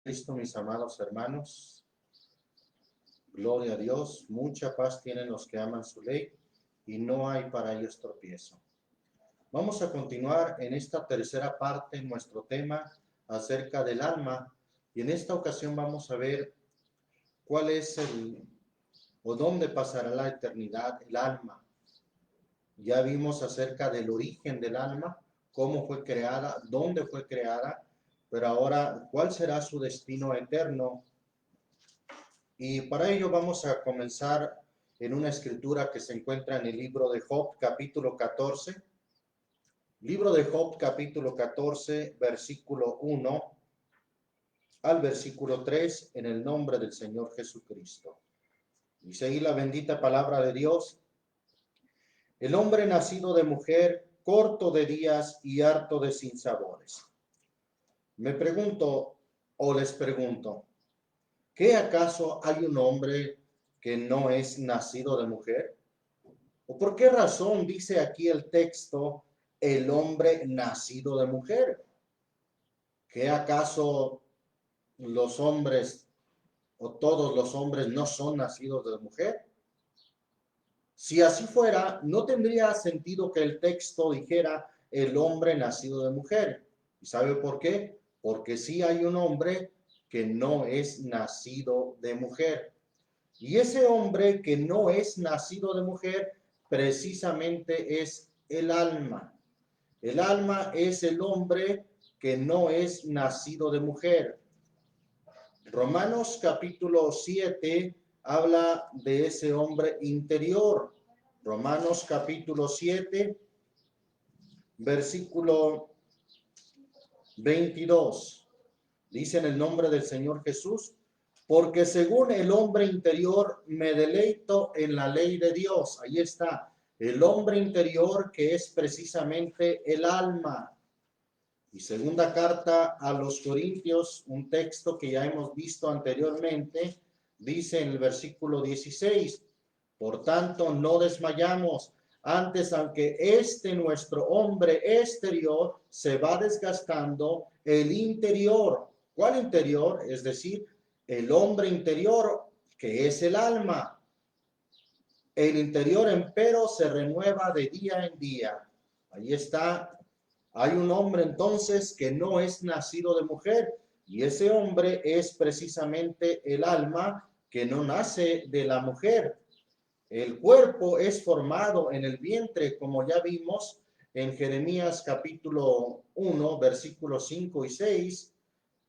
Cristo, mis amados hermanos, gloria a Dios, mucha paz tienen los que aman su ley y no hay para ellos tropiezo. Vamos a continuar en esta tercera parte en nuestro tema acerca del alma y en esta ocasión vamos a ver cuál es o dónde pasará la eternidad el alma. Ya vimos acerca del origen del alma, cómo fue creada, dónde fue creada, pero ahora, ¿cuál será su destino eterno? Y para ello vamos a comenzar en una escritura que se encuentra en el libro de Job, capítulo 14. Libro de Job, capítulo 14, versículo 1 al versículo 3, en el nombre del Señor Jesucristo. Dice ahí la bendita palabra de Dios: el hombre nacido de mujer, corto de días y harto de sinsabores. Me pregunto, o les pregunto, ¿qué acaso hay un hombre que no es nacido de mujer? ¿O por qué razón dice aquí el texto, el hombre nacido de mujer? ¿Qué acaso los hombres o todos los hombres no son nacidos de mujer? Si así fuera, no tendría sentido que el texto dijera el hombre nacido de mujer. ¿Y sabe por qué? Porque sí hay un hombre que no es nacido de mujer. Y ese hombre que no es nacido de mujer precisamente es el alma. El alma es el hombre que no es nacido de mujer. Romanos capítulo 7 habla de ese hombre interior. Romanos capítulo 7, versículo 22. Dice en el nombre del Señor Jesús: porque según el hombre interior me deleito en la ley de Dios. Ahí está, el hombre interior, que es precisamente el alma. Y segunda carta a los Corintios, un texto que ya hemos visto anteriormente, dice en el versículo 16, por tanto no desmayamos, antes aunque nuestro hombre exterior se va desgastando, el interior, ¿cuál interior? Es decir, el hombre interior, que es el alma. El interior, empero, se renueva de día en día. Ahí está. Hay un hombre entonces que no es nacido de mujer, y ese hombre es precisamente el alma que no nace de la mujer. El cuerpo es formado en el vientre, como ya vimos en Jeremías capítulo 1, versículos 5 y 6,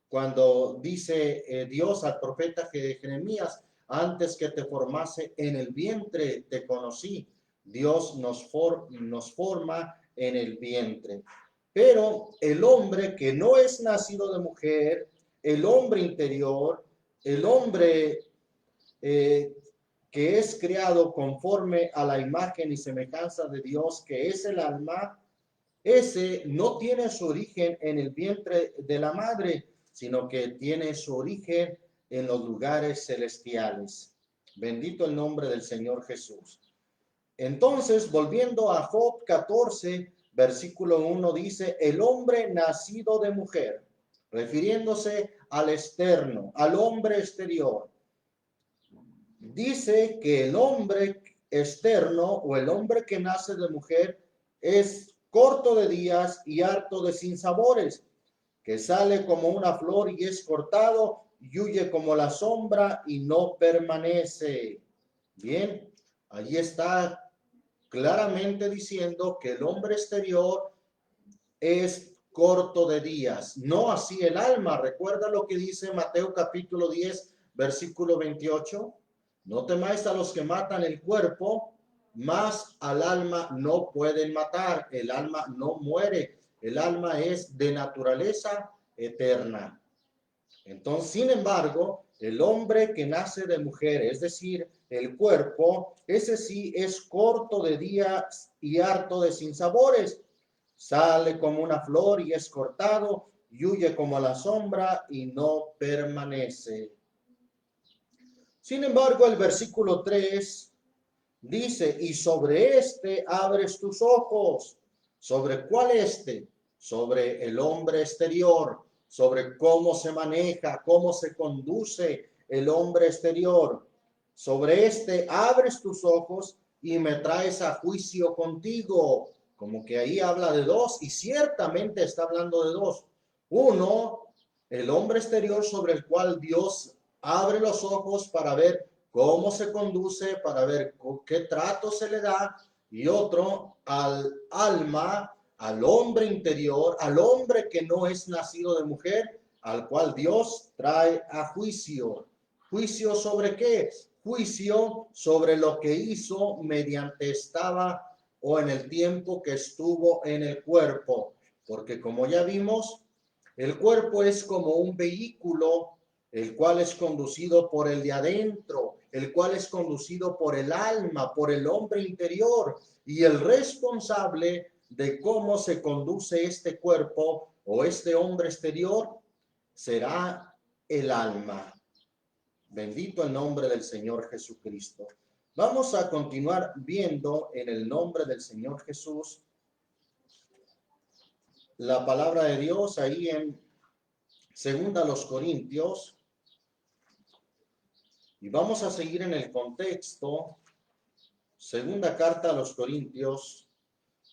cuando dice Dios al profeta Jeremías: antes que te formase en el vientre te conocí. Dios nos forma en el vientre. Pero el hombre que no es nacido de mujer, el hombre interior, el hombre que es creado conforme a la imagen y semejanza de Dios, que es el alma, ese no tiene su origen en el vientre de la madre, sino que tiene su origen en los lugares celestiales. Bendito el nombre del Señor Jesús. Entonces, volviendo a Job 14, versículo 1, dice: el hombre nacido de mujer, refiriéndose al externo, al hombre exterior. Dice que el hombre externo o el hombre que nace de mujer es corto de días y harto de sinsabores, que sale como una flor y es cortado y huye como la sombra y no permanece. Bien, allí está claramente diciendo que el hombre exterior es corto de días, no así el alma. ¿Recuerda lo que dice Mateo capítulo 10, versículo 28? No temáis a los que matan el cuerpo, mas al alma no pueden matar. El alma no muere, el alma es de naturaleza eterna. Entonces, sin embargo, el hombre que nace de mujer, es decir, el cuerpo, ese sí es corto de días y harto de sinsabores. Sale como una flor y es cortado, y huye como la sombra y no permanece. Sin embargo, el versículo 3 dice: y sobre este abres tus ojos. ¿Sobre cuál este? Sobre el hombre exterior. sobre cómo se maneja, cómo se conduce el hombre exterior. Sobre este abres tus ojos y me traes a juicio contigo. Como que ahí habla de dos, y ciertamente está hablando de dos. Uno, el hombre exterior sobre el cual Dios abre los ojos para ver cómo se conduce, para ver qué trato se le da, y otro, al alma, al hombre interior, al hombre que no es nacido de mujer, al cual Dios trae a juicio. ¿Juicio sobre qué? Juicio sobre lo que hizo mediante estaba o en el tiempo que estuvo en el cuerpo. Porque como ya vimos, el cuerpo es como un vehículo, el cual es conducido por el de adentro, el cual es conducido por el alma, por el hombre interior, y el responsable de cómo se conduce este cuerpo o este hombre exterior será el alma. Bendito el nombre del Señor Jesucristo. Vamos a continuar viendo en el nombre del Señor Jesús la palabra de Dios ahí en 2 Corintios. Y vamos a seguir en el contexto. Segunda carta a los Corintios.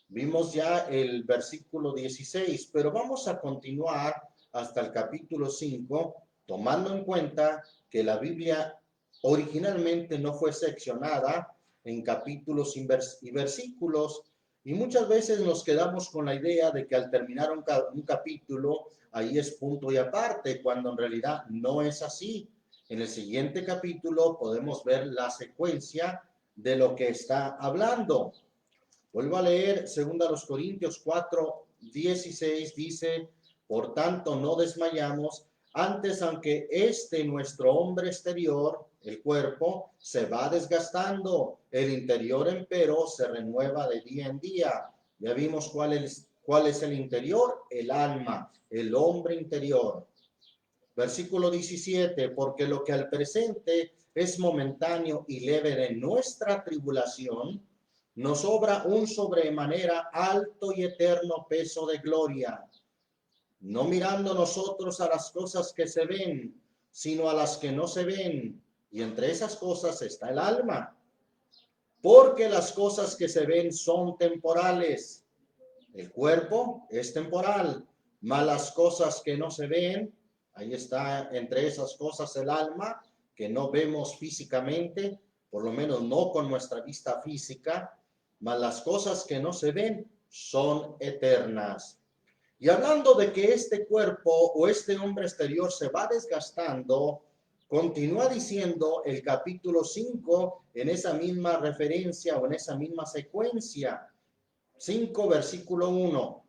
Vimos ya el versículo 16, pero vamos a continuar hasta el capítulo 5, tomando en cuenta que la Biblia originalmente no fue seccionada en capítulos y versículos, y muchas veces nos quedamos con la idea de que al terminar un capítulo, ahí es punto y aparte, cuando en realidad no es así. En el siguiente capítulo podemos ver la secuencia de lo que está hablando. Vuelvo a leer 2 Corintios 4:16, dice: por tanto no desmayamos, antes aunque nuestro hombre exterior, el cuerpo, se va desgastando, el interior empero se renueva de día en día. Ya vimos cuál es el interior, el alma, el hombre interior. Versículo 17, porque lo que al presente es momentáneo y leve de nuestra tribulación, nos obra un sobremanera alto y eterno peso de gloria, no mirando nosotros a las cosas que se ven, sino a las que no se ven, y entre esas cosas está el alma, porque las cosas que se ven son temporales, el cuerpo es temporal, mas las cosas que no se ven, ahí está entre esas cosas el alma, que no vemos físicamente, por lo menos no con nuestra vista física, mas las cosas que no se ven son eternas. Y hablando de que este cuerpo o este hombre exterior se va desgastando, continúa diciendo el capítulo 5 en esa misma referencia o en esa misma secuencia. 5, versículo 1.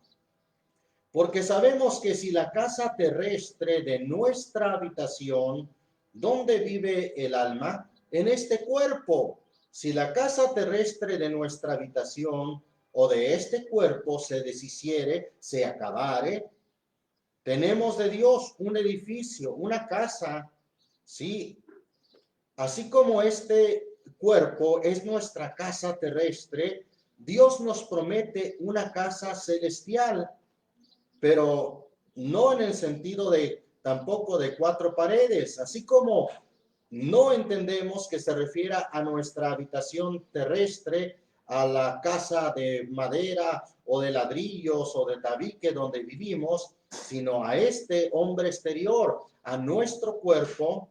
Porque sabemos que si la casa terrestre de nuestra habitación, donde vive el alma, en este cuerpo, si la casa terrestre de nuestra habitación o de este cuerpo se deshiciere, se acabare, tenemos de Dios un edificio, una casa, ¿sí? Así como este cuerpo es nuestra casa terrestre, Dios nos promete una casa celestial, pero no en el sentido de tampoco de 4 paredes, así como no entendemos que se refiera a nuestra habitación terrestre, a la casa de madera o de ladrillos o de tabique donde vivimos, sino a este hombre exterior, a nuestro cuerpo.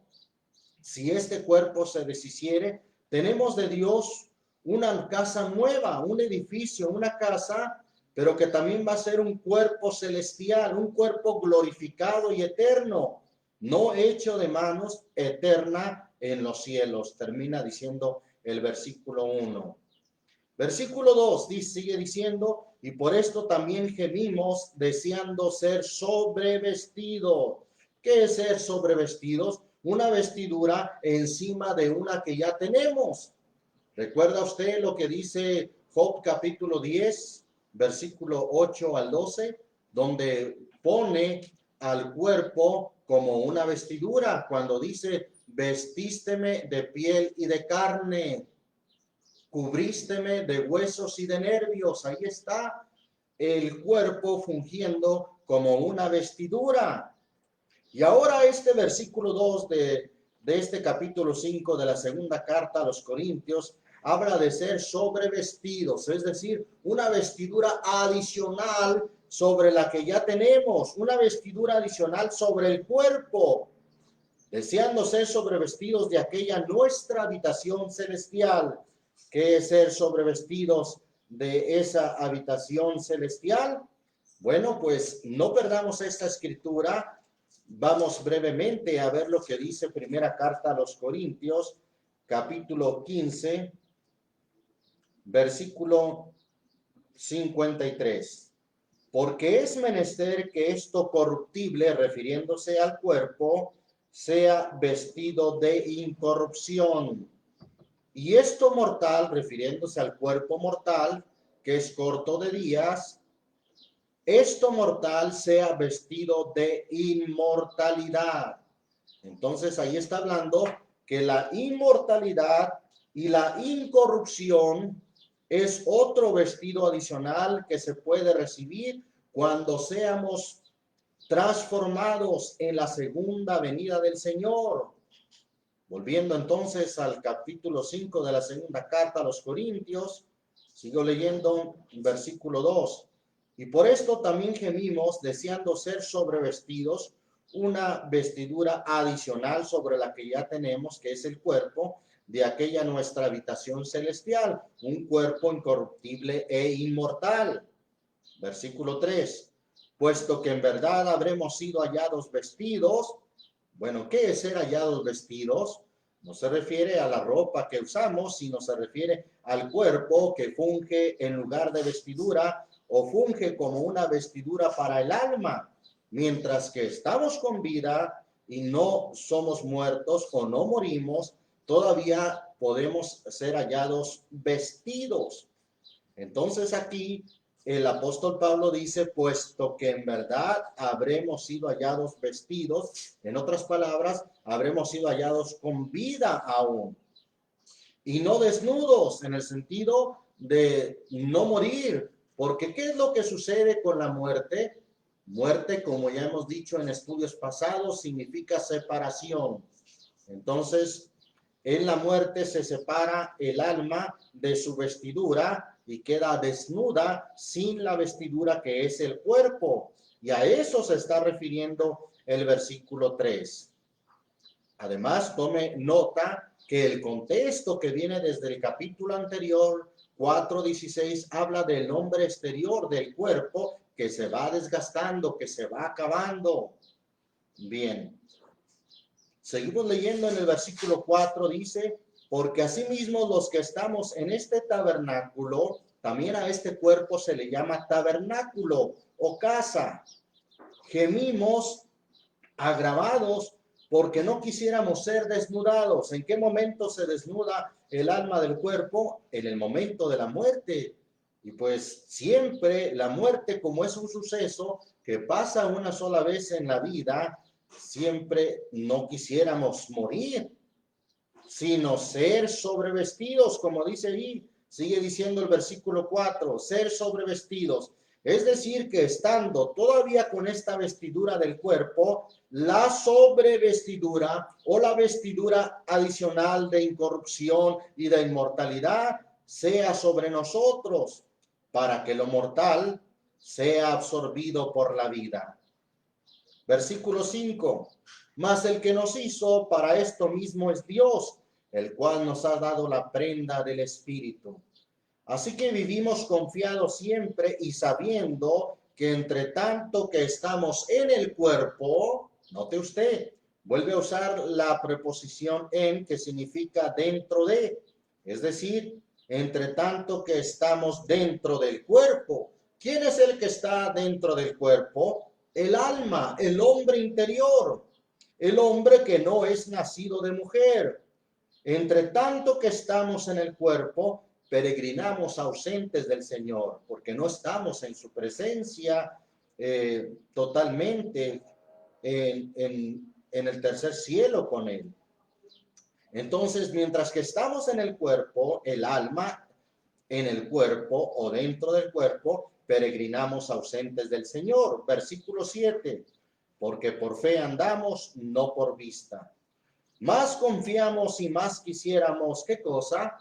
Si este cuerpo se deshiciere, tenemos de Dios una casa nueva, un edificio, una casa, pero que también va a ser un cuerpo celestial, un cuerpo glorificado y eterno, no hecho de manos, eterna en los cielos. Termina diciendo el versículo 1. Versículo 2 sigue diciendo: y por esto también gemimos deseando ser sobrevestidos. ¿Qué es ser sobrevestidos? Una vestidura encima de una que ya tenemos. ¿Recuerda usted lo que dice Job capítulo 10, versículo 8 al 12, donde pone al cuerpo como una vestidura, cuando dice: vestísteme de piel y de carne, cubrísteme de huesos y de nervios? Ahí está el cuerpo fungiendo como una vestidura. Y ahora este versículo 2 de este capítulo 5 de la segunda carta a los Corintios habla de ser sobrevestidos, es decir, una vestidura adicional sobre la que ya tenemos, una vestidura adicional sobre el cuerpo, deseando ser sobrevestidos de aquella nuestra habitación celestial. ¿Qué es ser sobrevestidos de esa habitación celestial? Bueno, pues no perdamos esta escritura. Vamos brevemente a ver lo que dice primera carta a los Corintios, capítulo 15, versículo 53. Porque es menester que esto corruptible, refiriéndose al cuerpo, sea vestido de incorrupción, y esto mortal, refiriéndose al cuerpo mortal, que es corto de días, esto mortal sea vestido de inmortalidad. Entonces ahí está hablando que la inmortalidad y la incorrupción es otro vestido adicional que se puede recibir cuando seamos transformados en la segunda venida del Señor. Volviendo entonces al capítulo 5 de la segunda carta a los Corintios, sigo leyendo versículo 2. Y por esto también gemimos, deseando ser sobrevestidos, una vestidura adicional sobre la que ya tenemos, que es el cuerpo de aquella nuestra habitación celestial, un cuerpo incorruptible e inmortal. Versículo 3. Puesto que en verdad habremos sido hallados vestidos. Bueno, ¿qué es ser hallados vestidos? No se refiere a la ropa que usamos, sino se refiere al cuerpo que funge en lugar de vestidura o funge como una vestidura para el alma. Mientras que estamos con vida y no somos muertos o no morimos, todavía podemos ser hallados vestidos. Entonces aquí el apóstol Pablo dice, puesto que en verdad habremos sido hallados vestidos, en otras palabras, habremos sido hallados con vida aún, y no desnudos, en el sentido de no morir, porque ¿qué es lo que sucede con la muerte? Muerte, como ya hemos dicho en estudios pasados, significa separación. Entonces, en la muerte se separa el alma de su vestidura y queda desnuda sin la vestidura que es el cuerpo. Y a eso se está refiriendo el versículo 3. Además, tome nota que el contexto que viene desde el capítulo anterior, 4:16, habla del hombre exterior del cuerpo que se va desgastando, que se va acabando. Bien. Seguimos leyendo en el versículo 4, dice, porque asimismo los que estamos en este tabernáculo, también a este cuerpo se le llama tabernáculo o casa. Gemimos agravados porque no quisiéramos ser desnudados. ¿En qué momento se desnuda el alma del cuerpo? En el momento de la muerte. Y pues siempre la muerte, como es un suceso que pasa una sola vez en la vida, siempre no quisiéramos morir, sino ser sobrevestidos, como dice ahí, sigue diciendo el versículo 4, ser sobrevestidos. Es decir, que estando todavía con esta vestidura del cuerpo, la sobrevestidura o la vestidura adicional de incorrupción y de inmortalidad sea sobre nosotros, para que lo mortal sea absorbido por la vida. Versículo 5. Mas el que nos hizo para esto mismo es Dios, el cual nos ha dado la prenda del Espíritu. Así que vivimos confiados siempre y sabiendo que entre tanto que estamos en el cuerpo, note usted, vuelve a usar la preposición en, que significa dentro de, es decir, entre tanto que estamos dentro del cuerpo. ¿Quién es el que está dentro del cuerpo? El alma, el hombre interior, el hombre que no es nacido de mujer. Entre tanto que estamos en el cuerpo, peregrinamos ausentes del Señor, porque no estamos en su presencia totalmente en el tercer cielo con Él. Entonces, mientras que estamos en el cuerpo, el alma en el cuerpo o dentro del cuerpo, peregrinamos ausentes del Señor. Versículo 7. porque por fe andamos, no por vista. Más confiamos y más quisiéramos, ¿qué cosa?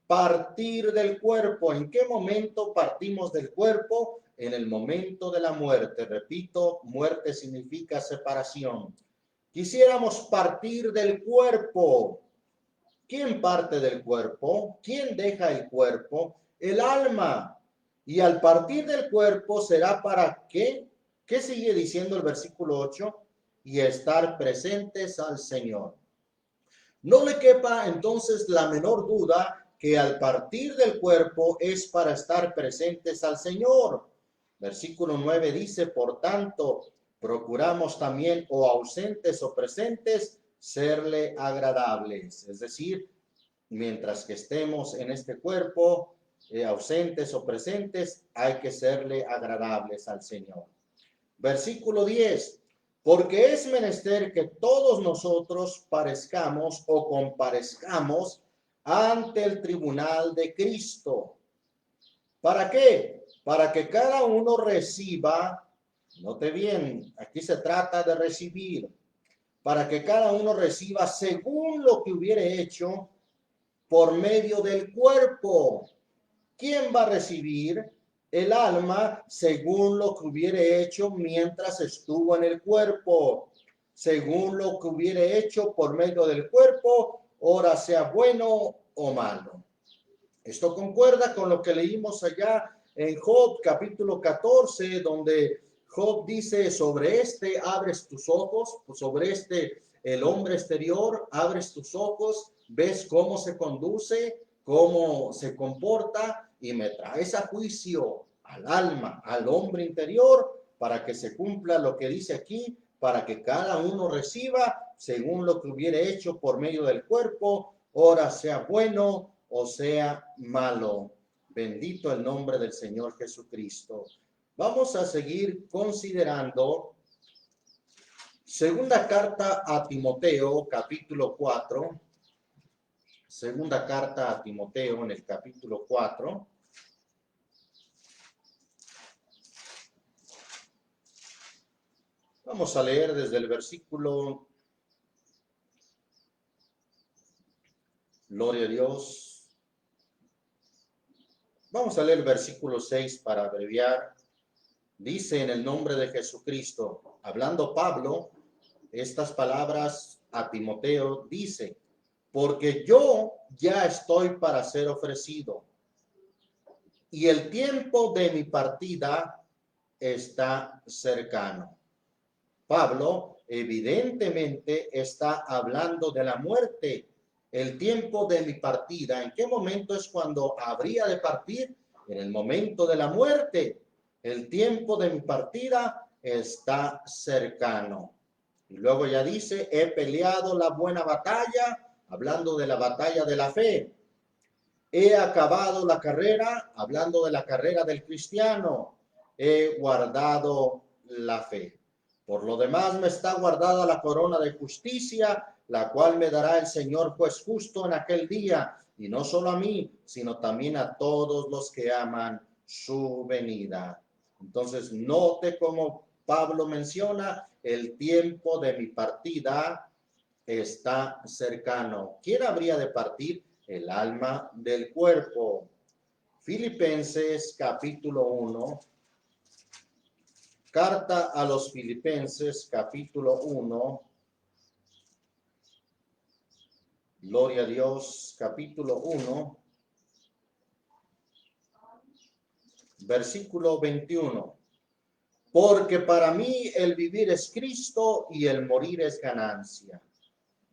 Partir del cuerpo. ¿En qué momento partimos del cuerpo? En el momento de la muerte. Repito, muerte significa separación. Quisiéramos partir del cuerpo. ¿Quién parte del cuerpo? ¿Quién deja el cuerpo? El alma. Y al partir del cuerpo será para qué? ¿Qué sigue diciendo el versículo 8? Y estar presentes al Señor. No le quepa entonces la menor duda que al partir del cuerpo es para estar presentes al Señor. Versículo 9 dice, por tanto, procuramos también o ausentes o presentes serle agradables. Es decir, mientras que estemos en este cuerpo, ausentes o presentes, hay que serle agradables al Señor. Versículo 10. Porque es menester que todos nosotros parezcamos o comparezcamos ante el tribunal de Cristo. ¿Para qué? Para que cada uno reciba, note bien, aquí se trata de recibir, para que cada uno reciba según lo que hubiere hecho por medio del cuerpo. ¿Quién va a recibir? El alma según lo que hubiere hecho mientras estuvo en el cuerpo, según lo que hubiere hecho por medio del cuerpo, ora sea bueno o malo. Esto concuerda con lo que leímos allá en Job capítulo 14, donde Job dice, sobre este abres tus ojos, sobre este, el hombre exterior, abres tus ojos, ves cómo se conduce, cómo se comporta, y me traes a juicio al alma, al hombre interior, para que se cumpla lo que dice aquí, para que cada uno reciba según lo que hubiere hecho por medio del cuerpo, ora sea bueno o sea malo. Bendito el nombre del Señor Jesucristo. Vamos a seguir considerando segunda carta a Timoteo, capítulo 4. Segunda carta a Timoteo en el capítulo 4. Vamos a leer desde el versículo, gloria a Dios. Vamos a leer el versículo 6 para abreviar. Dice en el nombre de Jesucristo, hablando Pablo, estas palabras a Timoteo, dice, porque yo ya estoy para ser ofrecido y el tiempo de mi partida está cercano. Pablo evidentemente está hablando de la muerte, el tiempo de mi partida. ¿En qué momento es cuando habría de partir? En el momento de la muerte. El tiempo de mi partida está cercano. Y luego ya dice, he peleado la buena batalla, hablando de la batalla de la fe. He acabado la carrera, hablando de la carrera del cristiano. He guardado la fe. Por lo demás me está guardada la corona de justicia, la cual me dará el Señor juez justo en aquel día, y no solo a mí, sino también a todos los que aman su venida. Entonces, note cómo Pablo menciona, el tiempo de mi partida está cercano. ¿Quién habría de partir? El alma del cuerpo. Filipenses capítulo 1. Carta a los Filipenses capítulo 1. Gloria a Dios, capítulo 1. Versículo 21. Porque para mí el vivir es Cristo y el morir es ganancia.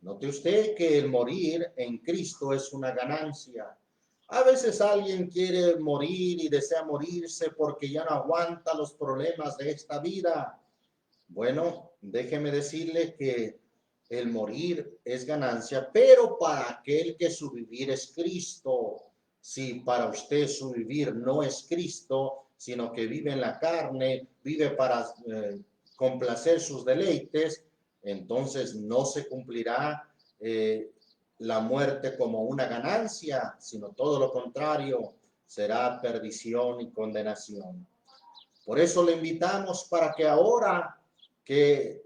Note usted que el morir en Cristo es una ganancia. A veces alguien quiere morir y desea morirse porque ya no aguanta los problemas de esta vida. Bueno, déjeme decirle que el morir es ganancia, pero para aquel que su vivir es Cristo. Si para usted su vivir no es Cristo, sino que vive en la carne, vive para complacer sus deleites, entonces no se cumplirá la muerte como una ganancia, sino todo lo contrario, será perdición y condenación. Por eso le invitamos para que ahora que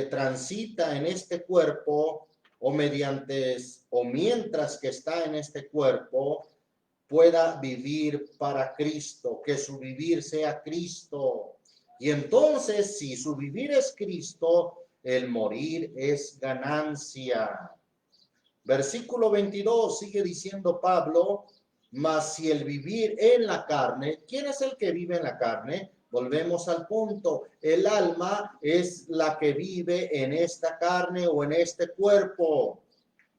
transita en este cuerpo o mientras que está en este cuerpo, pueda vivir para Cristo, que su vivir sea Cristo. Y entonces, si su vivir es Cristo, el morir es ganancia. Versículo 22 sigue diciendo Pablo, mas si el vivir en la carne, ¿quién es el que vive en la carne? Volvemos al punto, el alma es la que vive en esta carne o en este cuerpo.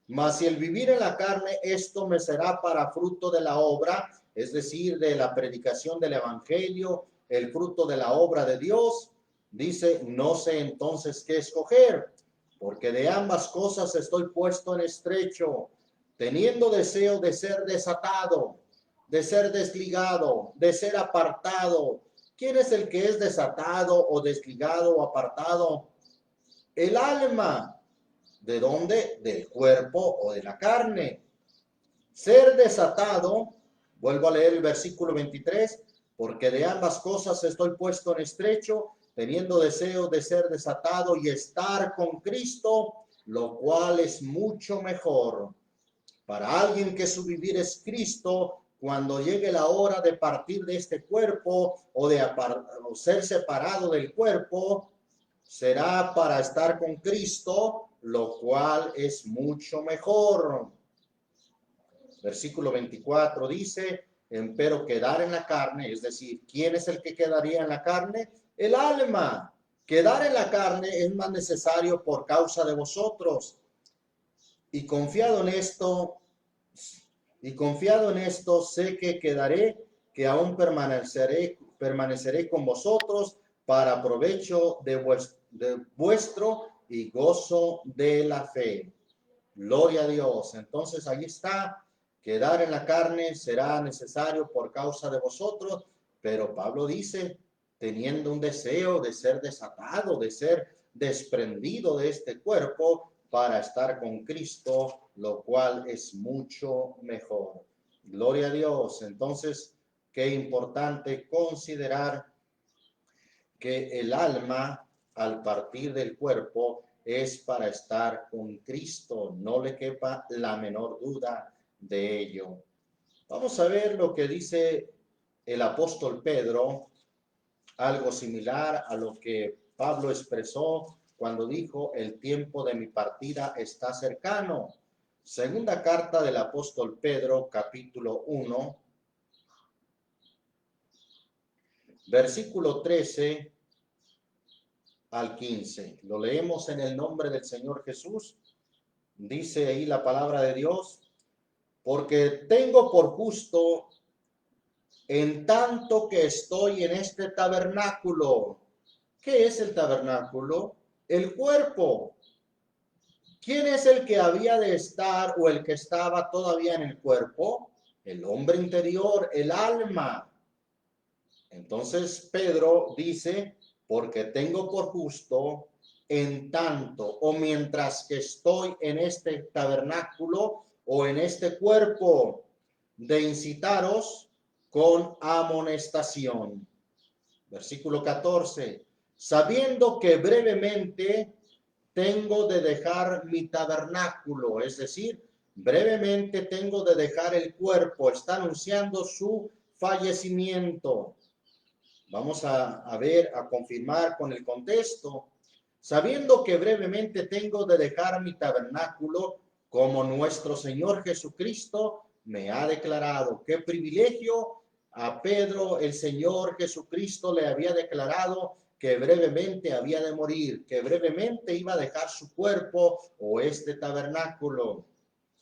Mas si el vivir en la carne, esto me será para fruto de la obra, es decir, de la predicación del evangelio, el fruto de la obra de Dios. Dice, no sé entonces qué escoger, porque de ambas cosas estoy puesto en estrecho, teniendo deseo de ser desatado, de ser desligado, de ser apartado. ¿Quién es el que es desatado o desligado o apartado? El alma. ¿De dónde? Del cuerpo o de la carne. Ser desatado, vuelvo a leer el versículo 23, porque de ambas cosas estoy puesto en estrecho, teniendo deseo de ser desatado y estar con Cristo, lo cual es mucho mejor. Para alguien que su vivir es Cristo, cuando llegue la hora de partir de este cuerpo o de ser separado del cuerpo, será para estar con Cristo, lo cual es mucho mejor. Versículo 24 dice, empero quedar en la carne, es decir, ¿quién es el que quedaría en la carne? El alma. Quedar en la carne es más necesario por causa de vosotros. Y confiado en esto, sé que quedaré, que aún permaneceré con vosotros para provecho de vuestro y gozo de la fe. Gloria a Dios. Entonces ahí está, quedar en la carne será necesario por causa de vosotros, pero Pablo dice, teniendo un deseo de ser desatado, de ser desprendido de este cuerpo para estar con Cristo, lo cual es mucho mejor. Gloria a Dios. Entonces, qué importante considerar que el alma, al partir del cuerpo, es para estar con Cristo. No le quepa la menor duda de ello. Vamos a ver lo que dice el apóstol Pedro, algo similar a lo que Pablo expresó cuando dijo, el tiempo de mi partida está cercano. Segunda carta del apóstol Pedro, capítulo 1, versículo 13 al 15. Lo leemos en el nombre del Señor Jesús. Dice ahí la palabra de Dios, porque tengo por justo, en tanto que estoy en este tabernáculo. ¿Qué es el tabernáculo? El cuerpo. ¿Quién es el que había de estar o el que estaba todavía en el cuerpo? El hombre interior, el alma. Entonces Pedro dice, porque tengo por justo, en tanto o mientras que estoy en este tabernáculo o en este cuerpo, de incitaros con amonestación. Versículo 14, sabiendo que brevemente tengo de dejar mi tabernáculo, es decir, brevemente tengo de dejar el cuerpo, está anunciando su fallecimiento. Vamos a ver, a confirmar con el contexto. Sabiendo que brevemente tengo de dejar mi tabernáculo, como nuestro Señor Jesucristo me ha declarado. Qué privilegio a Pedro, el Señor Jesucristo le había declarado que brevemente había de morir, que brevemente iba a dejar su cuerpo o este tabernáculo.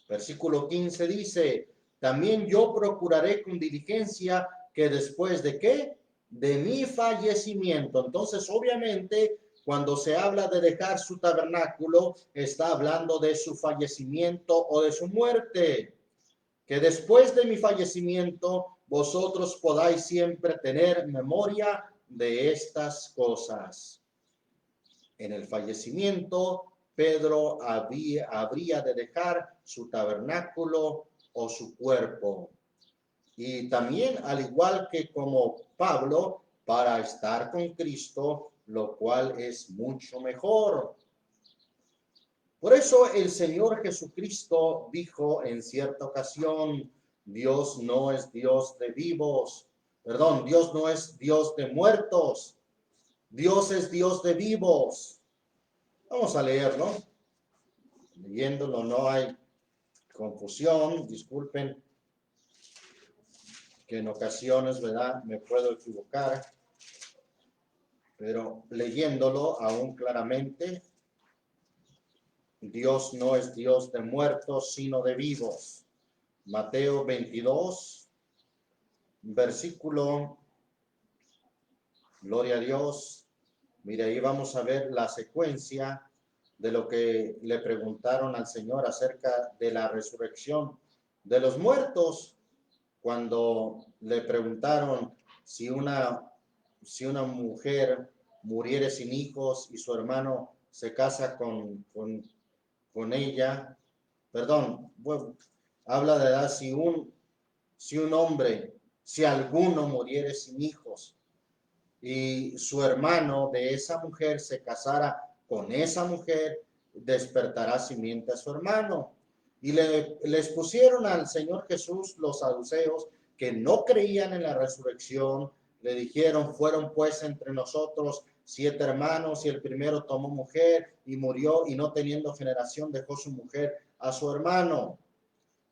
Versículo 15 dice, también yo procuraré con diligencia que después de ¿qué? De mi fallecimiento. Entonces, obviamente, cuando se habla de dejar su tabernáculo, está hablando de su fallecimiento o de su muerte. Que después de mi fallecimiento, vosotros podáis siempre tener memoria de estas cosas. En el fallecimiento, Pedro habría de dejar su tabernáculo o su cuerpo. Y también, al igual que como Pablo, para estar con Cristo, lo cual es mucho mejor. Por eso el Señor Jesucristo dijo en cierta ocasión, Dios no es Dios de vivos, perdón, Dios no es Dios de muertos, Dios es Dios de vivos. Vamos a leerlo. Leyéndolo no hay confusión, disculpen que en ocasiones, ¿verdad?, me puedo equivocar, pero leyéndolo aún claramente, Dios no es Dios de muertos, sino de vivos. Mateo 22, versículo, gloria a Dios. Mire, ahí vamos a ver la secuencia de lo que le preguntaron al Señor acerca de la resurrección de los muertos, cuando le preguntaron si una mujer muriere sin hijos y su hermano se casa con ella, perdón, bueno, habla de edad, si un hombre, si alguno muriere sin hijos y su hermano de esa mujer se casara con esa mujer, despertará simiente a su hermano. Y les pusieron al Señor Jesús los saduceos que no creían en la resurrección, le dijeron, fueron pues entre nosotros 7 hermanos y el primero tomó mujer y murió y no teniendo generación dejó su mujer a su hermano.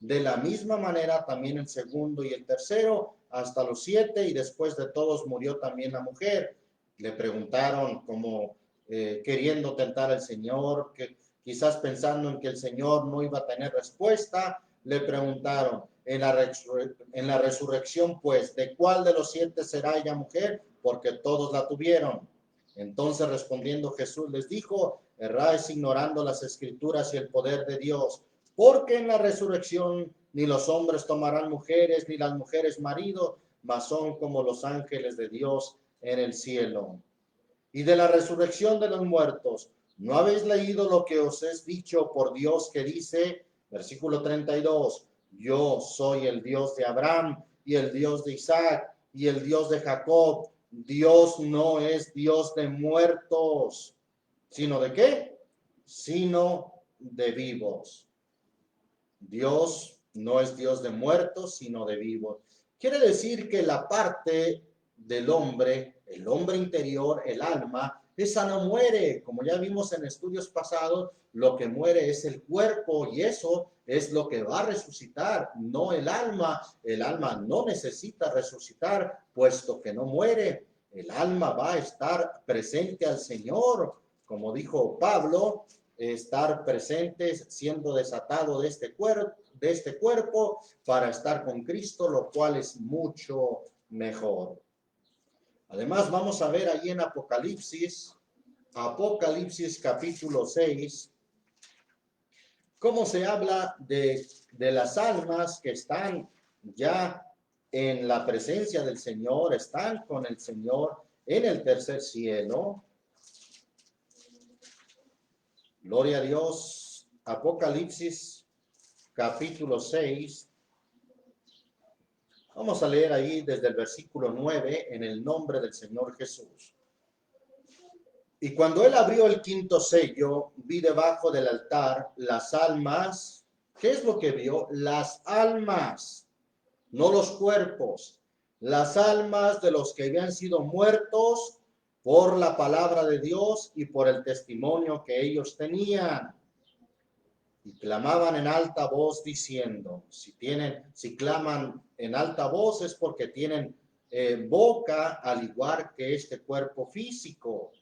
De la misma manera también el segundo y el tercero hasta los 7 y después de todos murió también la mujer. Le preguntaron como queriendo tentar al Señor, que quizás pensando en que el Señor no iba a tener respuesta, le preguntaron en la resurrección, pues, ¿de cuál de los 7 será ella mujer? Porque todos la tuvieron. Entonces respondiendo Jesús les dijo, erráis ignorando las escrituras y el poder de Dios, porque en la resurrección ni los hombres tomarán mujeres, ni las mujeres maridos, mas son como los ángeles de Dios en el cielo. Y de la resurrección de los muertos, ¿no habéis leído lo que os es dicho por Dios que dice, versículo 32, yo soy el Dios de Abraham y el Dios de Isaac y el Dios de Jacob? Dios no es Dios de muertos, ¿sino de qué? Sino de vivos. Dios no es Dios de muertos, sino de vivos. Quiere decir que la parte del hombre, el hombre interior, el alma, esa no muere. Como ya vimos en estudios pasados, lo que muere es el cuerpo y eso es lo que va a resucitar, no el alma. El alma no necesita resucitar, puesto que no muere. El alma va a estar presente al Señor, como dijo Pablo, estar presentes, siendo desatado de este cuerpo para estar con Cristo, lo cual es mucho mejor. Además, vamos a ver ahí en Apocalipsis capítulo 6, cómo se habla de las almas que están ya en la presencia del Señor, están con el Señor en el tercer cielo. Gloria a Dios. Apocalipsis capítulo 6. Vamos a leer ahí desde el versículo 9 en el nombre del Señor Jesús. Y cuando él abrió el quinto sello, vi debajo del altar las almas. ¿Qué es lo que vio? Las almas, no los cuerpos. Las almas de los que habían sido muertos por la palabra de Dios y por el testimonio que ellos tenían. Y clamaban en alta voz diciendo, si claman en alta voz es porque tienen boca al igual que este cuerpo físico.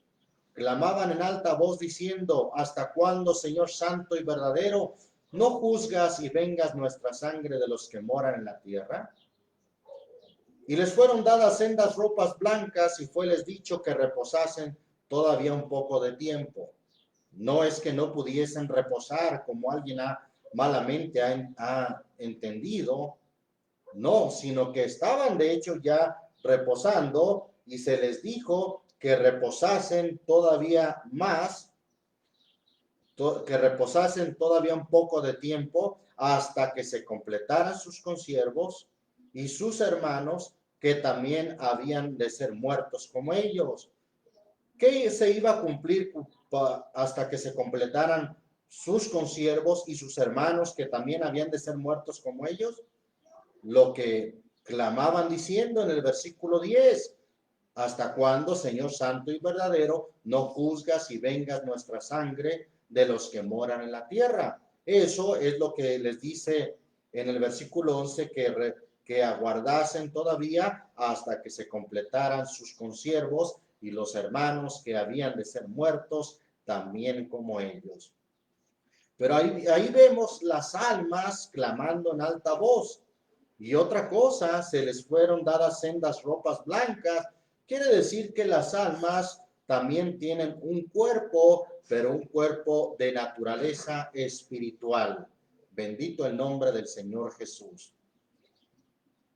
Clamaban en alta voz diciendo, ¿hasta cuándo, Señor santo y verdadero, no juzgas y vengas nuestra sangre de los que moran en la tierra? Y les fueron dadas sendas ropas blancas y fueles dicho que reposasen todavía un poco de tiempo. No es que no pudiesen reposar como alguien malamente ha entendido, no, sino que estaban de hecho ya reposando y se les dijo que reposasen todavía más, que reposasen todavía un poco de tiempo hasta que se completaran sus consiervos y sus hermanos que también habían de ser muertos como ellos. que se iba a cumplir hasta que se completaran sus consiervos y sus hermanos que también habían de ser muertos como ellos, lo que clamaban diciendo en el versículo 10, ¿hasta cuándo, Señor santo y verdadero, no juzgas y vengas nuestra sangre de los que moran en la tierra? Eso es lo que les dice en el versículo 11, que aguardasen todavía hasta que se completaran sus consiervos y los hermanos que habían de ser muertos también como ellos. Pero ahí vemos las almas clamando en alta voz. Y otra cosa, se les fueron dadas sendas ropas blancas. Quiere decir que las almas también tienen un cuerpo, pero un cuerpo de naturaleza espiritual. Bendito el nombre del Señor Jesús.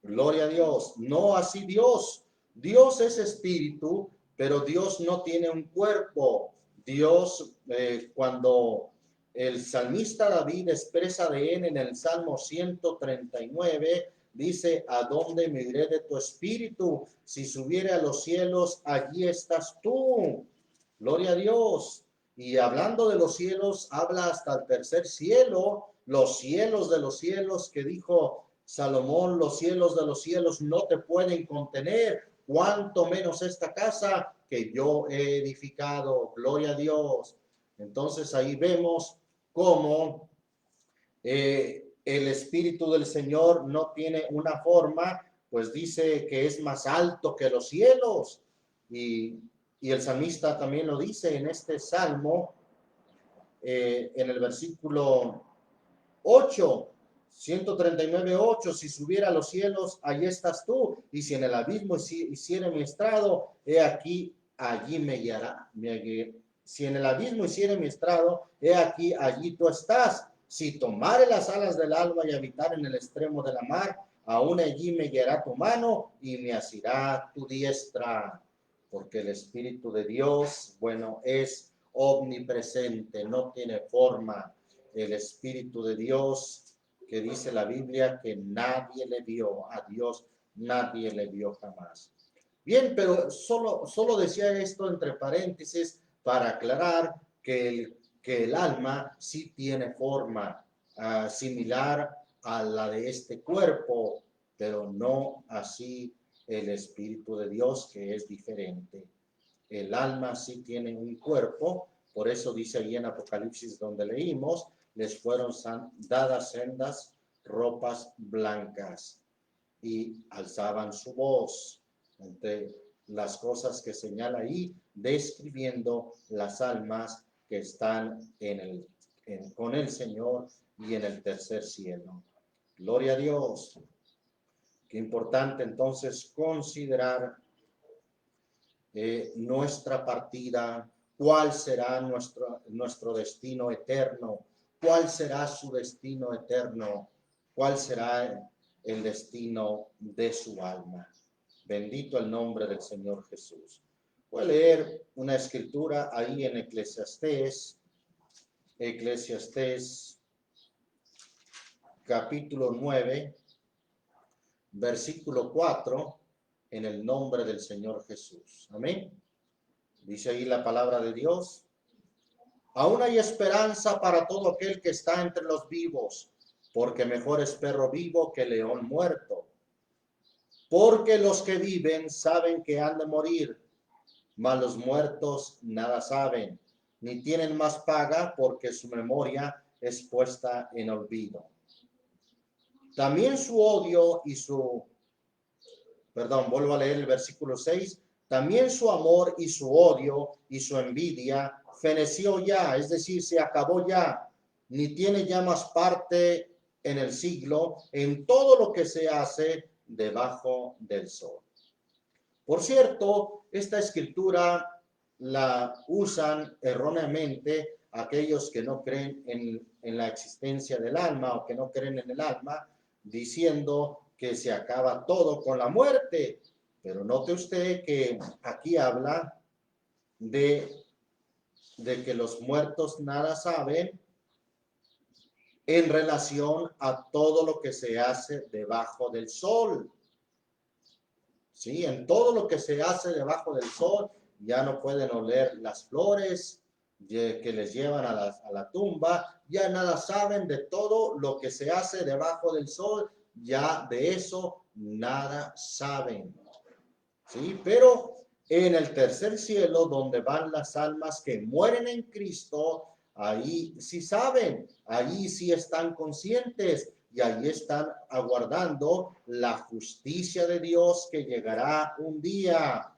Gloria a Dios. No así Dios. Dios es espíritu, pero Dios no tiene un cuerpo. Dios, cuando el salmista David expresa de él en el Salmo 139, dice, ¿a dónde me iré de tu espíritu? Si subiere a los cielos, allí estás tú. Gloria a Dios. Y hablando de los cielos, habla hasta el tercer cielo, los cielos de los cielos, que dijo Salomón, los cielos de los cielos no te pueden contener, cuanto menos esta casa que yo he edificado. Gloria a Dios. Entonces ahí vemos cómo el Espíritu del Señor no tiene una forma, pues dice que es más alto que los cielos. Y el salmista también lo dice en este salmo, en el versículo 8, 139:8, si subiera a los cielos, allí estás tú, y si en el abismo hiciere mi estrado, he aquí, allí me guiará. Si en el abismo hiciere mi estrado, he aquí, allí tú estás. Si tomare las alas del alba y habitar en el extremo de la mar, aún allí me guiará tu mano y me asirá tu diestra. Porque el Espíritu de Dios, bueno, es omnipresente, no tiene forma. El Espíritu de Dios, que dice la Biblia que nadie le vio, a Dios nadie le vio jamás. Bien, pero solo decía esto entre paréntesis para aclarar que el alma sí tiene forma similar a la de este cuerpo, pero no así el Espíritu de Dios, que es diferente. El alma sí tiene un cuerpo, por eso dice ahí en Apocalipsis donde leímos, les fueron dadas sendas ropas blancas y alzaban su voz. Entre las cosas que señala ahí, describiendo las almas que están con el Señor y en el tercer cielo. Gloria a Dios. Qué importante entonces considerar nuestra partida, cuál será nuestro destino eterno, cuál será su destino eterno, cuál será el destino de su alma. Bendito el nombre del Señor Jesús. Voy a leer una escritura ahí en Eclesiastés capítulo 9, versículo 4, en el nombre del Señor Jesús. Amén. Dice ahí la palabra de Dios. Aún hay esperanza para todo aquel que está entre los vivos, porque mejor es perro vivo que león muerto. Porque los que viven saben que han de morir, mas los muertos nada saben, ni tienen más paga porque su memoria es puesta en olvido. También su odio y vuelvo a leer el versículo 6, también su amor y su odio y su envidia feneció ya, es decir, se acabó ya, ni tiene ya más parte en el siglo, en todo lo que se hace debajo del sol. Por cierto, esta escritura la usan erróneamente aquellos que no creen en la existencia del alma o que no creen en el alma, diciendo que se acaba todo con la muerte. Pero note usted que aquí habla de que los muertos nada saben en relación a todo lo que se hace debajo del sol. Sí, en todo lo que se hace debajo del sol, ya no pueden oler las flores que les llevan a la tumba, ya nada saben de todo lo que se hace debajo del sol, ya de eso nada saben. ¿Sí? Pero en el tercer cielo, donde van las almas que mueren en Cristo, ahí sí saben, ahí sí están conscientes y ahí están aguardando la justicia de Dios que llegará un día,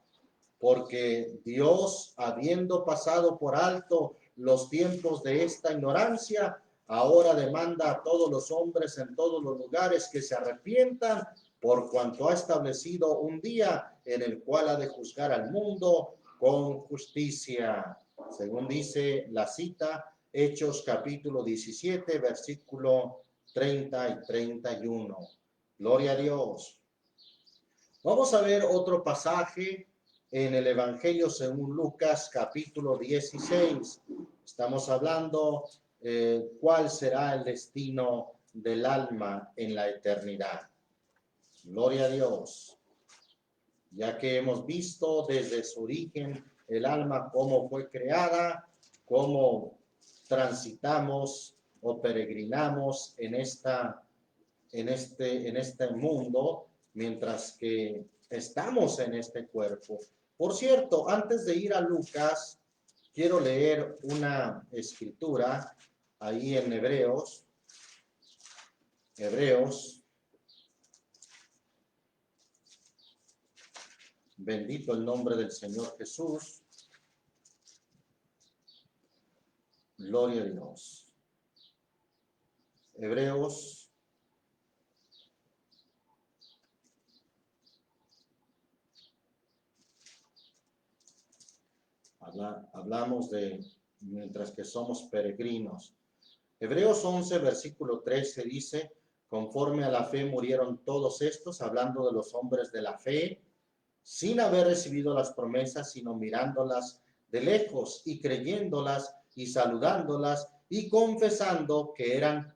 porque Dios, habiendo pasado por alto los tiempos de esta ignorancia, ahora demanda a todos los hombres en todos los lugares que se arrepientan, por cuanto ha establecido un día en el cual ha de juzgar al mundo con justicia. Según dice la cita, Hechos capítulo 17, versículo 30 y 31. Gloria a Dios. Vamos a ver otro pasaje en el Evangelio según Lucas, capítulo 16. Estamos hablando cuál será el destino del alma en la eternidad. Gloria a Dios. Ya que hemos visto desde su origen el alma, cómo fue creada, cómo transitamos o peregrinamos en este mundo, mientras que estamos en este cuerpo. Por cierto, antes de ir a Lucas, quiero leer una escritura ahí en Hebreos. Bendito el nombre del Señor Jesús. Gloria a Dios. Hebreos hablamos de mientras que somos peregrinos. Hebreos 11, versículo 13 dice, conforme a la fe murieron todos estos, hablando de los hombres de la fe, sin haber recibido las promesas, sino mirándolas de lejos y creyéndolas y saludándolas y confesando que eran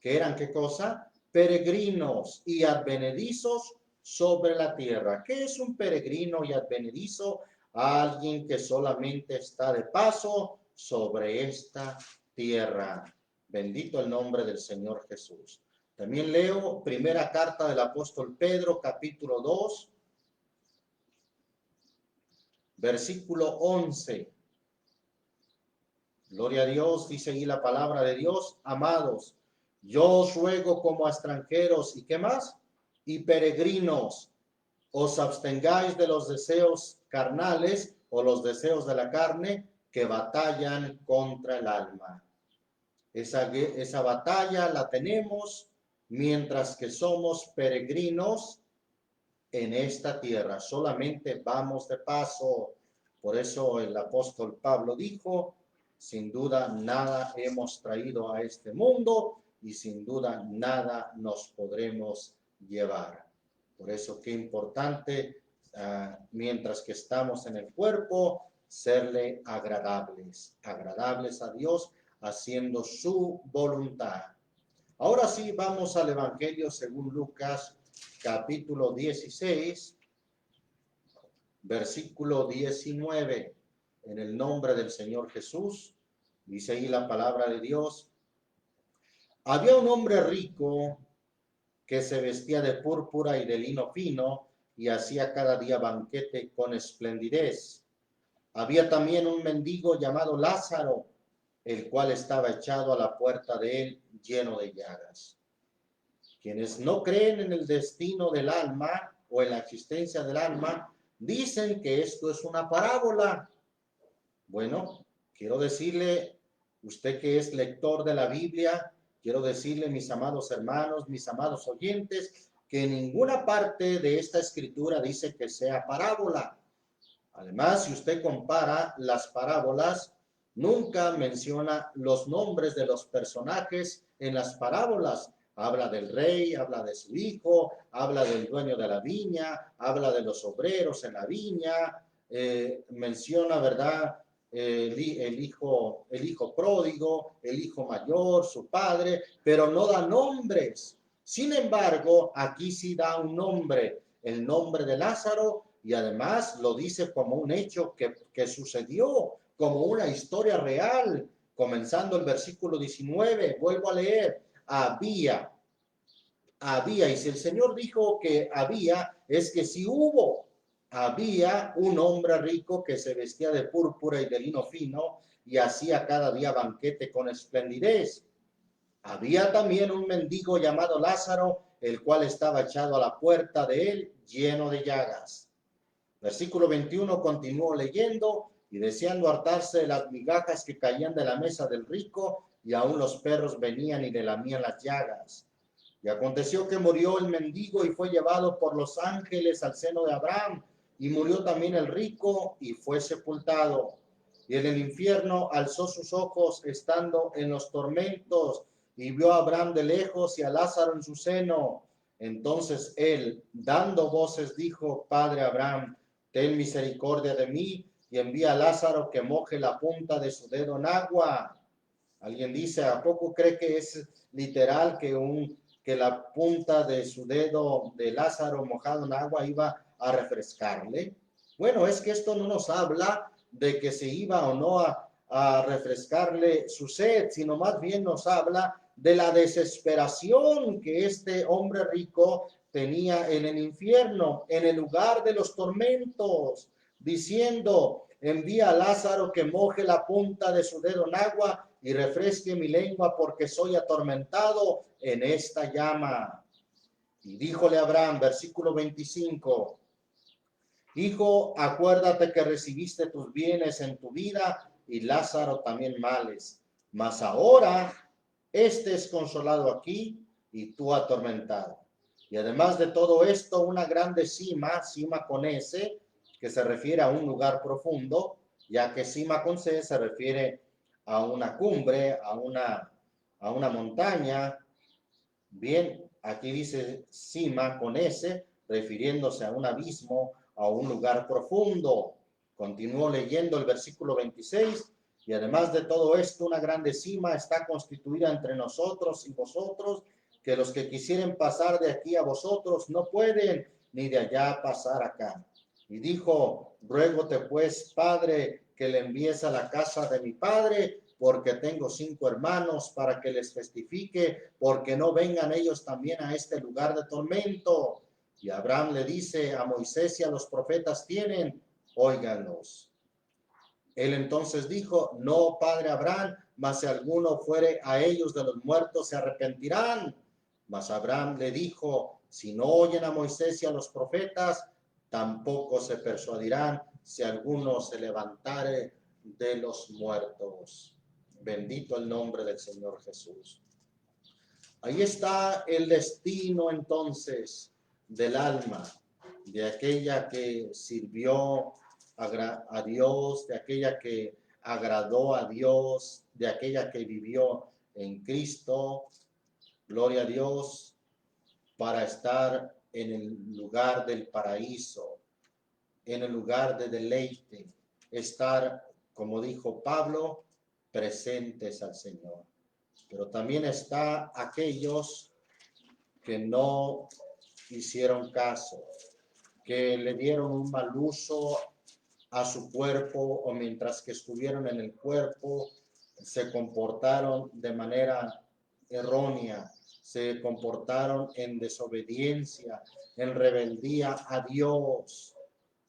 ¿qué cosa? Peregrinos y advenedizos sobre la tierra. ¿Qué es un peregrino y advenedizo? Alguien que solamente está de paso sobre esta tierra. Bendito el nombre del Señor Jesús. También leo primera carta del apóstol Pedro, capítulo 2, versículo 11. Gloria a Dios, dice ahí la palabra de Dios. Amados, yo os ruego como a extranjeros, ¿y qué más? Y peregrinos, os abstengáis de los deseos carnales o los deseos de la carne que batallan contra el alma. Esa batalla la tenemos mientras que somos peregrinos en esta tierra. Solamente vamos de paso. Por eso el apóstol Pablo dijo, sin duda nada hemos traído a este mundo y sin duda nada nos podremos llevar. Por eso qué importante, mientras que estamos en el cuerpo, serle agradables a Dios, haciendo su voluntad. Ahora sí, vamos al Evangelio según Lucas, capítulo 16, versículo 19. En el nombre del Señor Jesús, dice ahí la palabra de Dios. Había un hombre rico que se vestía de púrpura y de lino fino y hacía cada día banquete con esplendidez. Había también un mendigo llamado Lázaro, el cual estaba echado a la puerta de él, lleno de llagas. Quienes no creen en el destino del alma o en la existencia del alma, dicen que esto es una parábola. Bueno, quiero decirle, usted que es lector de la Biblia, quiero decirle, mis amados hermanos, mis amados oyentes, que en ninguna parte de esta escritura dice que sea parábola. Además, si usted compara las parábolas, nunca menciona los nombres de los personajes en las parábolas. Habla del rey, habla de su hijo, habla del dueño de la viña, habla de los obreros en la viña, menciona, ¿verdad?, el hijo pródigo, el hijo mayor, su padre, pero no da nombres. Sin embargo, aquí sí da un nombre, el nombre de Lázaro, y además lo dice como un hecho que sucedió, como una historia real. Comenzando el versículo 19, vuelvo a leer, había, y si el Señor dijo que había, es que sí hubo. Había un hombre rico que se vestía de púrpura y de lino fino y hacía cada día banquete con esplendidez. Había también un mendigo llamado Lázaro, el cual estaba echado a la puerta de él, lleno de llagas. Versículo 21, continuó leyendo, y deseando hartarse de las migajas que caían de la mesa del rico, y aún los perros venían y le lamían las llagas. Y aconteció que murió el mendigo y fue llevado por los ángeles al seno de Abraham, y murió también el rico y fue sepultado. Y en el infierno alzó sus ojos estando en los tormentos, y vio a Abraham de lejos y a Lázaro en su seno. Entonces él, dando voces, dijo: Padre Abraham, ten misericordia de mí y envía a Lázaro que moje la punta de su dedo en agua. Alguien dice: ¿a poco cree que es literal que la punta de su dedo de Lázaro mojado en agua iba a refrescarle? Bueno, es que esto no nos habla de que se iba o no a refrescarle su sed, sino más bien nos habla de la desesperación que este hombre rico tenía en el infierno, en el lugar de los tormentos, diciendo: envía a Lázaro que moje la punta de su dedo en agua y refresque mi lengua, porque soy atormentado en esta llama. Y díjole Abraham, versículo 25, hijo, acuérdate que recibiste tus bienes en tu vida y Lázaro también males, mas ahora este es consolado aquí y tú atormentado. Y además de todo esto, una grande cima con S, que se refiere a un lugar profundo, ya que cima con C se refiere a una cumbre, a una montaña. Bien, aquí dice cima con S, refiriéndose a un abismo, a un lugar profundo. Continúo leyendo el versículo 26. Y además de todo esto, una grande cima está constituida entre nosotros y vosotros, que los que quisieren pasar de aquí a vosotros no pueden, ni de allá pasar acá. Y dijo: ruégote pues, Padre, que le envíes a la casa de mi padre, porque tengo 5 hermanos, para que les testifique, porque no vengan ellos también a este lugar de tormento. Y Abraham le dice: a Moisés y a los profetas tienen, óiganlos. Él entonces dijo: no, padre Abraham, mas si alguno fuere a ellos de los muertos, se arrepentirán. Mas Abraham le dijo: si no oyen a Moisés y a los profetas, tampoco se persuadirán si alguno se levantare de los muertos. Bendito el nombre del Señor Jesús. Ahí está el destino entonces del alma, de aquella que sirvió a Dios, de aquella que agradó a Dios, de aquella que vivió en Cristo, gloria a Dios, para estar en el lugar del paraíso, en el lugar de deleite, estar, como dijo Pablo, presentes al Señor. Pero también está aquellos que no hicieron caso, que le dieron un mal uso a su cuerpo, o mientras que estuvieron en el cuerpo se comportaron de manera errónea, se comportaron en desobediencia, en rebeldía a Dios.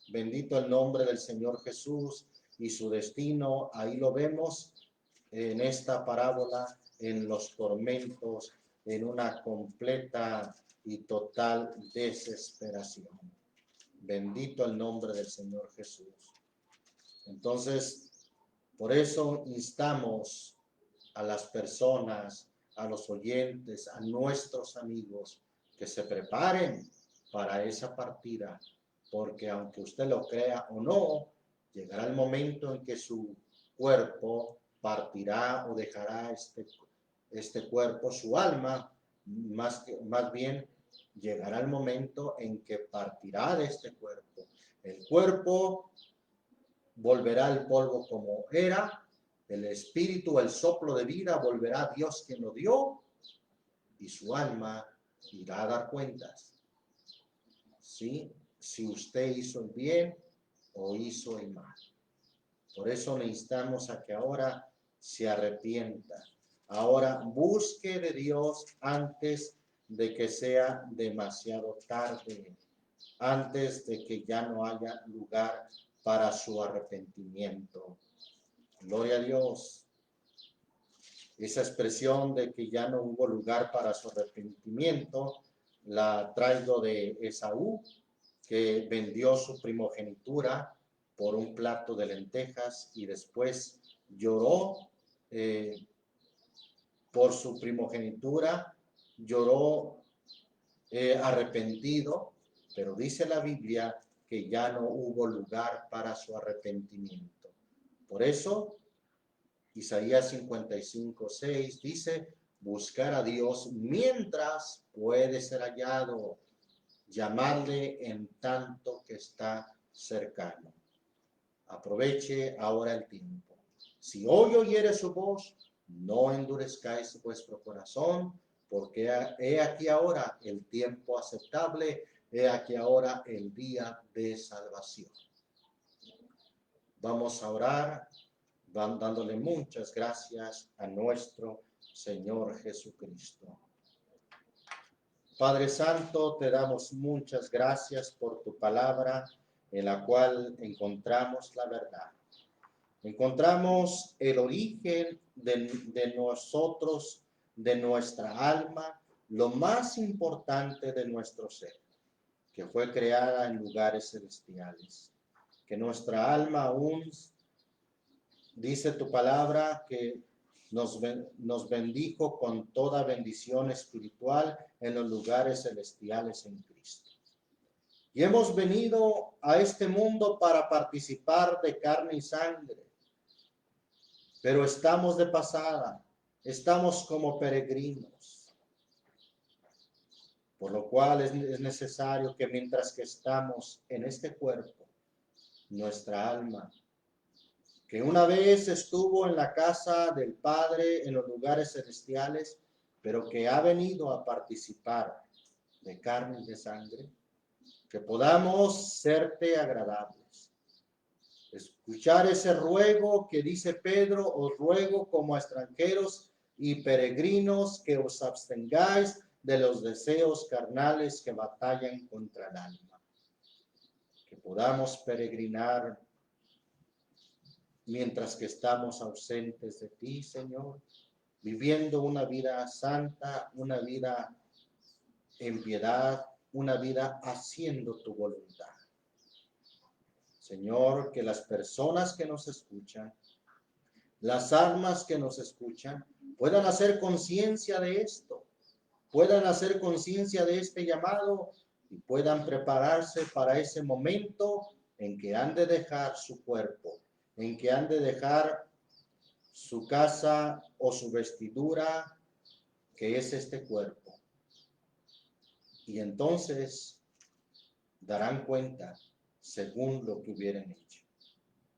Bendito el nombre del Señor Jesús. Y su destino, ahí lo vemos en esta parábola, en los tormentos, en una completa y total desesperación. Bendito el nombre del Señor Jesús. Entonces, por eso instamos a las personas, a los oyentes, a nuestros amigos, que se preparen para esa partida, porque aunque usted lo crea o no, llegará el momento en que su cuerpo partirá o dejará este cuerpo, su alma, más bien llegará el momento en que partirá de este cuerpo. El cuerpo volverá al polvo como era, el espíritu, el soplo de vida, volverá a Dios quien lo dio, y su alma irá a dar cuentas. ¿Sí? si usted hizo el bien o hizo el mal. Por eso necesitamos a que ahora se arrepienta. Ahora busque de Dios antes de que sea demasiado tarde, antes de que ya no haya lugar para su arrepentimiento. Gloria a Dios. Esa expresión de que ya no hubo lugar para su arrepentimiento la traigo de Esaú, que vendió su primogenitura por un plato de lentejas y después lloró por su primogenitura, lloró arrepentido, pero dice la Biblia que ya no hubo lugar para su arrepentimiento. Por eso, Isaías 55:6 dice, buscar a Dios mientras puede ser hallado, llamarle en tanto que está cercano. Aproveche ahora el tiempo. Si hoy oyere su voz, no endurezcáis vuestro corazón, porque he aquí ahora el tiempo aceptable, he aquí ahora el día de salvación. Vamos a orar, dándole muchas gracias a nuestro Señor Jesucristo. Padre Santo, te damos muchas gracias por tu palabra, en la cual encontramos la verdad. Encontramos el origen de nosotros, de nuestra alma, lo más importante de nuestro ser, que fue creada en lugares celestiales. Que nuestra alma aún, dice tu palabra, que nos bendijo con toda bendición espiritual en los lugares celestiales en Cristo. Y hemos venido a este mundo para participar de carne y sangre, pero estamos de pasada, estamos como peregrinos, por lo cual es necesario que mientras que estamos en este cuerpo, nuestra alma, que una vez estuvo en la casa del Padre en los lugares celestiales, pero que ha venido a participar de carne y de sangre, que podamos serte agradables. Escuchar ese ruego que dice Pedro, os ruego como extranjeros y peregrinos que os abstengáis de los deseos carnales que batallan contra el alma. Que podamos peregrinar mientras que estamos ausentes de ti, Señor, viviendo una vida santa, una vida en piedad, una vida haciendo tu voluntad. Señor, que las personas que nos escuchan, las almas que nos escuchan, puedan hacer conciencia de esto, puedan hacer conciencia de este llamado y puedan prepararse para ese momento en que han de dejar su cuerpo, en que han de dejar su casa o su vestidura, que es este cuerpo. Y entonces darán cuenta según lo que hubieran hecho.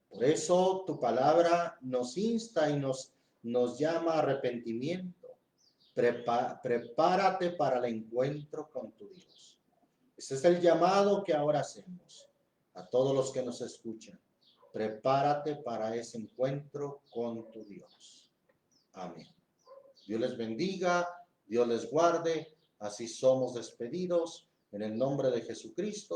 Por eso tu palabra nos insta y nos llama a arrepentimiento. Prepárate para el encuentro con tu Dios. Ese es el llamado que ahora hacemos a todos los que nos escuchan. Prepárate para ese encuentro con tu Dios. Amén. Dios les bendiga, Dios les guarde. Así somos despedidos en el nombre de Jesucristo.